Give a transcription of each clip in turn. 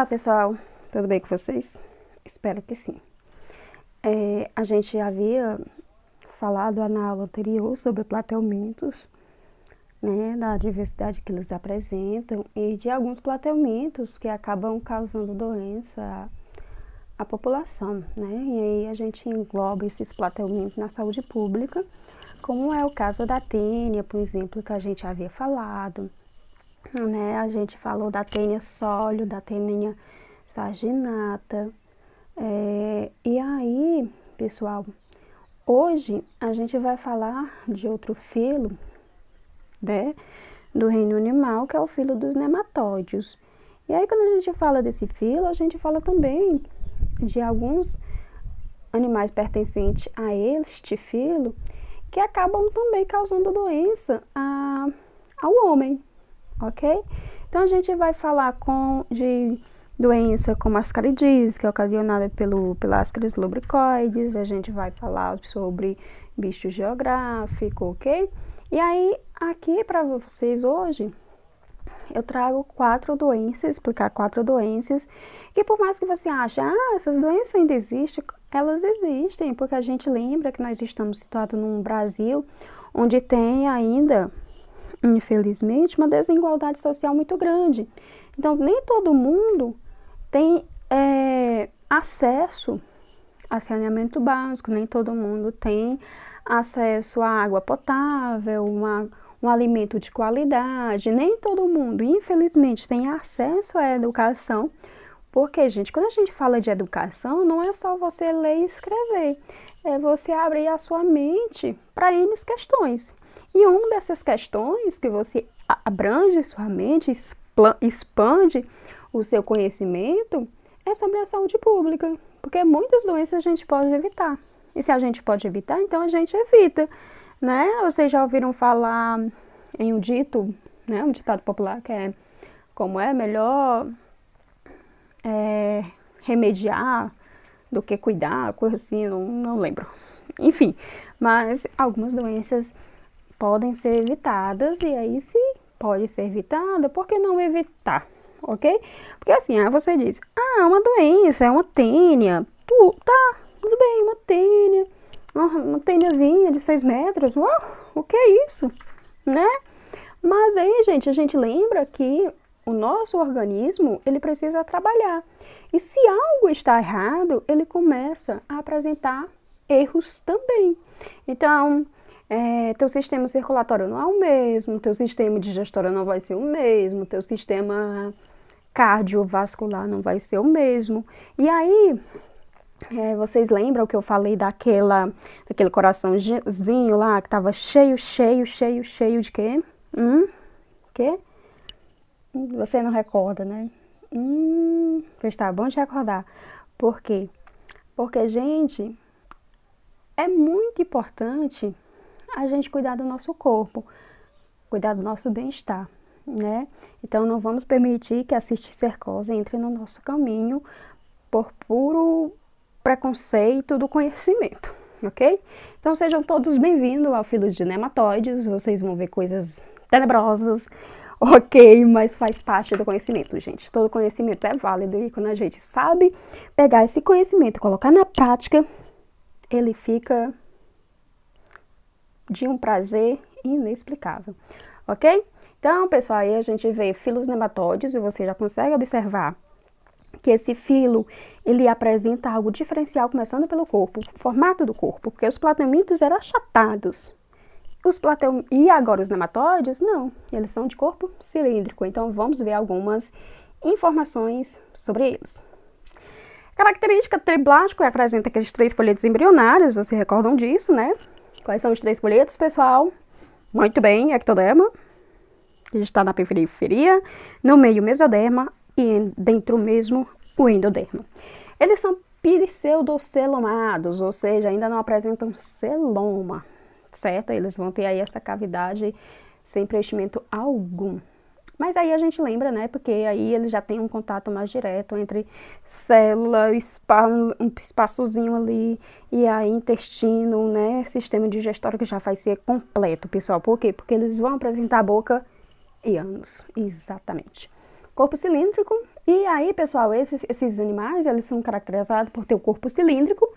Olá pessoal, tudo bem com vocês? Espero que sim. A gente havia falado na aula anterior sobre plateumintos, né, da diversidade que eles apresentam e de alguns plateumintos que acabam causando doença à população, né? E aí a gente engloba esses plateumintos na saúde pública, como é o caso da tênia, por exemplo, que a gente havia falado, né? A gente falou da tênia sólio, da tênia saginata. E aí, pessoal, hoje a gente vai falar de outro filo, né, do reino animal, que é o filo dos nematóides. E aí, quando a gente fala desse filo, a gente fala também de alguns animais pertencentes a este filo que acabam também causando doença ao homem, ok? Então, a gente vai falar de doença como ascaridise, que é ocasionada pela Ascaris lubricoides. A gente vai falar sobre bicho geográfico, ok? E aí, aqui para vocês hoje, eu trago explicar 4 doenças, que por mais que você ache, essas doenças ainda existem, elas existem, porque a gente lembra que nós estamos situados num Brasil onde tem ainda, infelizmente, uma desigualdade social muito grande. Então, nem todo mundo tem acesso a saneamento básico, nem todo mundo tem acesso a água potável, um alimento de qualidade, nem todo mundo, infelizmente, tem acesso à educação, porque, gente, quando a gente fala de educação, não é só você ler e escrever, é você abrir a sua mente para N questões. E uma dessas questões que você abrange sua mente, expande o seu conhecimento, é sobre a saúde pública, porque muitas doenças a gente pode evitar. E se a gente pode evitar, então a gente evita, né? Vocês já ouviram falar em um dito, né? Um ditado popular que é como é melhor remediar do que cuidar, coisa assim, não lembro. Enfim, mas algumas doenças podem ser evitadas, e aí se pode ser evitada, por que não evitar? Ok? Porque assim, você diz, uma doença, é uma tênia, tudo bem, uma tênia, uma têniazinha de 6 metros, o que é isso? Né? Mas aí, gente, a gente lembra que o nosso organismo, ele precisa trabalhar. E se algo está errado, ele começa a apresentar erros também. Então, teu sistema circulatório não é o mesmo, teu sistema digestório não vai ser o mesmo, teu sistema cardiovascular não vai ser o mesmo. E aí, vocês lembram que eu falei daquele coraçãozinho lá que estava cheio de quê? Quê? Você não recorda, né? Pois tá, bom te recordar. Por quê? Porque, gente, é muito importante a gente cuidar do nosso corpo, cuidar do nosso bem-estar, né? Então, não vamos permitir que a cisticercose entre no nosso caminho por puro preconceito do conhecimento, ok? Então, sejam todos bem-vindos ao Filo de Nematóides. Vocês vão ver coisas tenebrosas, ok? Mas faz parte do conhecimento, gente. Todo conhecimento é válido e quando a gente sabe pegar esse conhecimento e colocar na prática, ele fica de um prazer inexplicável, ok? Então, pessoal, aí a gente vê filos nematóides e você já consegue observar que esse filo, ele apresenta algo diferencial começando pelo corpo, o formato do corpo, porque os plateumintos eram achatados. E agora os nematóides, não, eles são de corpo cilíndrico, então vamos ver algumas informações sobre eles. Característica triblástico apresenta aqueles 3 folhetos embrionários, vocês recordam disso, né? Quais são os 3 folhetos, pessoal? Muito bem, ectoderma, que está na periferia, no meio mesoderma e dentro mesmo o endoderma. Eles são pseudocelomados, ou seja, ainda não apresentam celoma, certo? Eles vão ter aí essa cavidade sem preenchimento algum. Mas aí a gente lembra, né? Porque aí ele já tem um contato mais direto entre célula, um espaçozinho ali, e aí intestino, né? Sistema digestório que já vai ser completo, pessoal. Por quê? Porque eles vão apresentar boca e ânus, exatamente. Corpo cilíndrico E aí, pessoal, esses animais, eles são caracterizados por ter o corpo cilíndrico,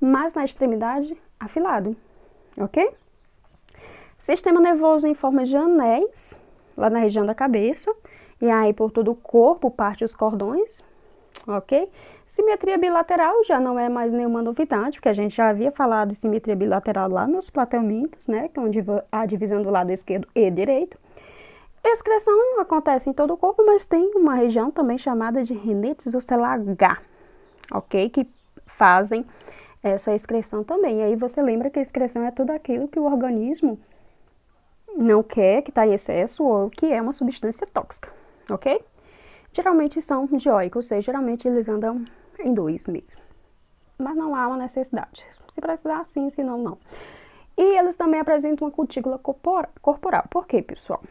mas na extremidade afilado, ok? Sistema nervoso em forma de anéis, lá na região da cabeça, e aí por todo o corpo parte os cordões, ok? Simetria bilateral já não é mais nenhuma novidade, porque a gente já havia falado de simetria bilateral lá nos plateumintos, né? Que é onde a divisão do lado esquerdo e direito. Excreção acontece em todo o corpo, mas tem uma região também chamada de rinetes ocelar H, ok? Que fazem essa excreção também. E aí você lembra que a excreção é tudo aquilo que o organismo não quer, que está em excesso ou que é uma substância tóxica, ok? Geralmente são dioicos, ou seja, geralmente eles andam em dois mesmo. Mas não há uma necessidade. Se precisar, sim, se não, não. E eles também apresentam uma cutícula corporal. Por quê, pessoal?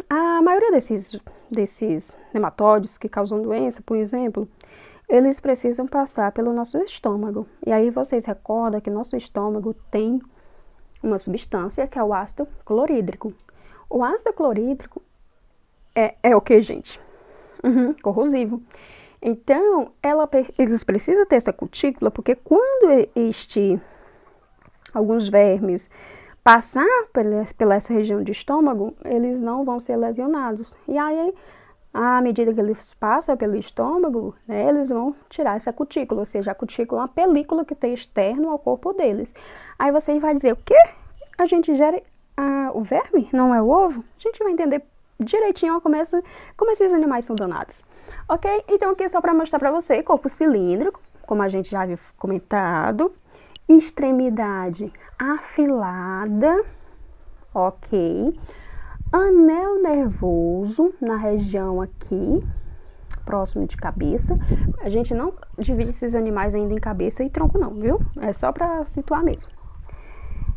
A maioria desses nematóides que causam doença, por exemplo, eles precisam passar pelo nosso estômago. E aí vocês recordam que nosso estômago tem uma substância que é o ácido clorídrico. O ácido clorídrico é o que, gente? Corrosivo. Então, eles precisam ter essa cutícula, porque quando alguns vermes passar pela essa região de estômago, eles não vão ser lesionados. E aí, à medida que eles passam pelo estômago, né, eles vão tirar essa cutícula, ou seja, a cutícula é uma película que tem externo ao corpo deles. Aí você vai dizer, o quê? A gente gera o verme, não é o ovo? A gente vai entender direitinho como esses animais são danados. Ok? Então aqui é só para mostrar para você, corpo cilíndrico, como a gente já havia comentado, extremidade afilada, ok? Anel nervoso na região aqui, próximo de cabeça. A gente não divide esses animais ainda em cabeça e tronco não, viu? É só para situar mesmo.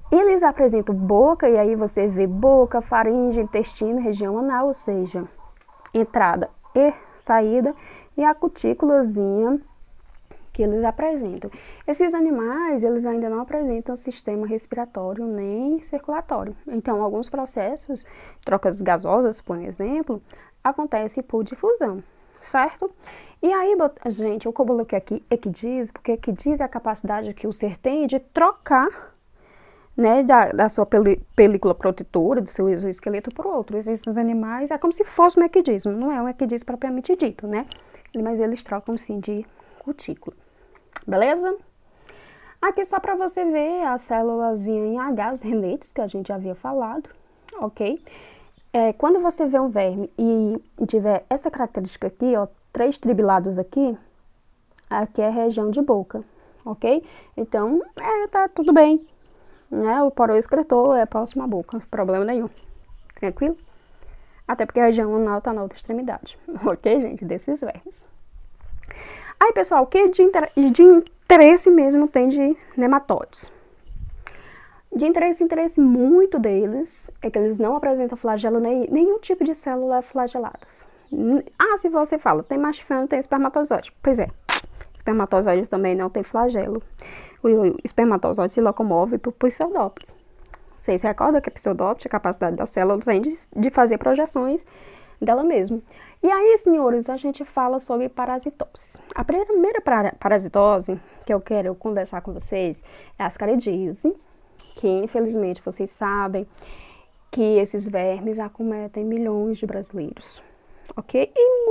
Eles apresentam boca, e aí você vê boca, faringe, intestino, região anal, ou seja, entrada e saída, e a cutículazinha que eles apresentam. Esses animais, eles ainda não apresentam sistema respiratório nem circulatório. Então, alguns processos, trocas gasosas, por exemplo, acontecem por difusão, certo? E aí, gente, eu coloquei aqui equidise, porque equidise é a capacidade que o ser tem de trocar, né, da sua película protetora, do seu exoesqueleto por outro. Esses animais é como se fosse um equidismo, não é um equidismo propriamente dito, né? Mas eles trocam sim de cutícula. Beleza? Aqui só para você ver a célulazinha em H, os renetes, que a gente já havia falado, ok? Quando você vê um verme e tiver essa característica aqui, ó, 3 tribilados aqui é a região de boca, ok? Então, tá tudo bem. Né? O poro excretor é próximo à boca, problema nenhum. Tranquilo? Até porque a região anal está na outra extremidade. Ok, gente? Desses vermes. Aí, pessoal, o que de interesse mesmo tem de nematóides? De interesse muito deles é que eles não apresentam flagelo, nenhum tipo de célula flageladas. Se você fala, tem macho fêmea, tem espermatozoide. Pois é, espermatozoide também não tem flagelo. O espermatozoide se locomove por pseudópodes. Vocês se recordam que a pseudópode, a capacidade da célula, tem de fazer projeções dela mesma. E aí, senhores, a gente fala sobre parasitose. A primeira parasitose que eu quero conversar com vocês é a ascaridise, que infelizmente vocês sabem que esses vermes acometem milhões de brasileiros, ok? E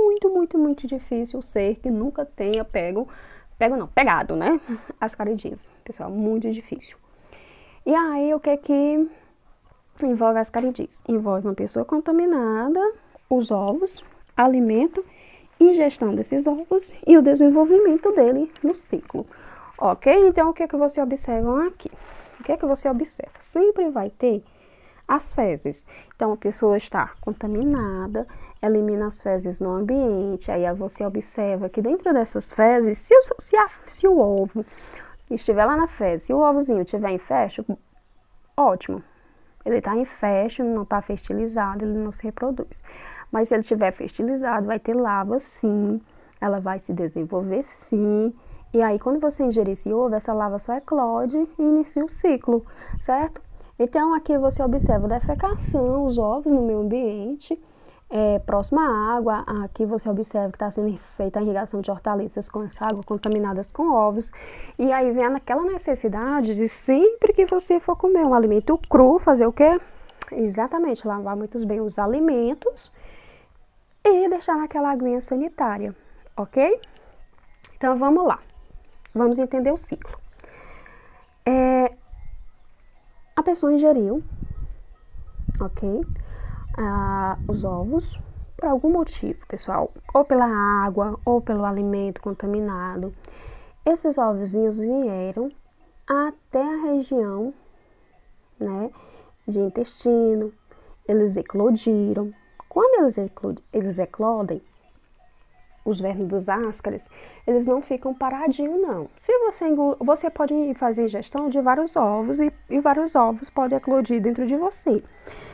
muito difícil ser que nunca tenha pegado, né? Ascaridise, pessoal, muito difícil. E aí, o que envolve a ascaridise? Envolve uma pessoa contaminada, os ovos, alimento, ingestão desses ovos e o desenvolvimento dele no ciclo, ok? Então, o que você observa aqui? O que você observa? Sempre vai ter as fezes. Então, a pessoa está contaminada, elimina as fezes no ambiente, aí você observa que dentro dessas fezes, se o ovo estiver lá na fezes, se o ovozinho estiver em fecho, ótimo. Ele está em fecho, não está fertilizado, ele não se reproduz. Mas se ele estiver fertilizado, vai ter lava sim, ela vai se desenvolver sim. E aí, quando você ingerir esse ovo, essa lava só eclode e inicia o ciclo, certo? Então, aqui você observa a defecação, os ovos no meio ambiente, próximo à água. Aqui você observa que está sendo feita a irrigação de hortaliças com essa água contaminadas com ovos. E aí vem aquela necessidade de sempre que você for comer um alimento cru, fazer o quê? Exatamente, lavar muito bem os alimentos e deixar naquela aguinha sanitária, ok? Então vamos lá, vamos entender o ciclo. A pessoa ingeriu, ok? Os ovos, por algum motivo, pessoal, ou pela água, ou pelo alimento contaminado. Esses ovozinhos vieram até a região, né, de intestino, eles eclodiram. Quando eles eclodem, os vermes dos ascaris, eles não ficam paradinhos, não. Se você pode fazer ingestão de vários ovos e vários ovos podem eclodir dentro de você.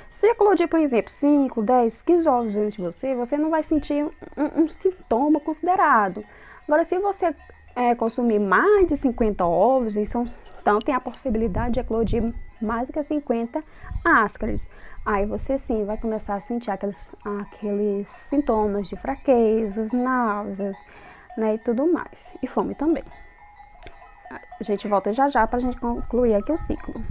Se eclodir, por exemplo, 5, 10, 15 ovos dentro de você, você não vai sentir um sintoma considerado. Agora, se você consumir mais de 50 ovos, então tem a possibilidade de eclodir mais do que 50 ascaris. Aí você sim vai começar a sentir aqueles sintomas de fraquezas, náuseas, né, e tudo mais. E fome também. A gente volta já já para a gente concluir aqui o ciclo.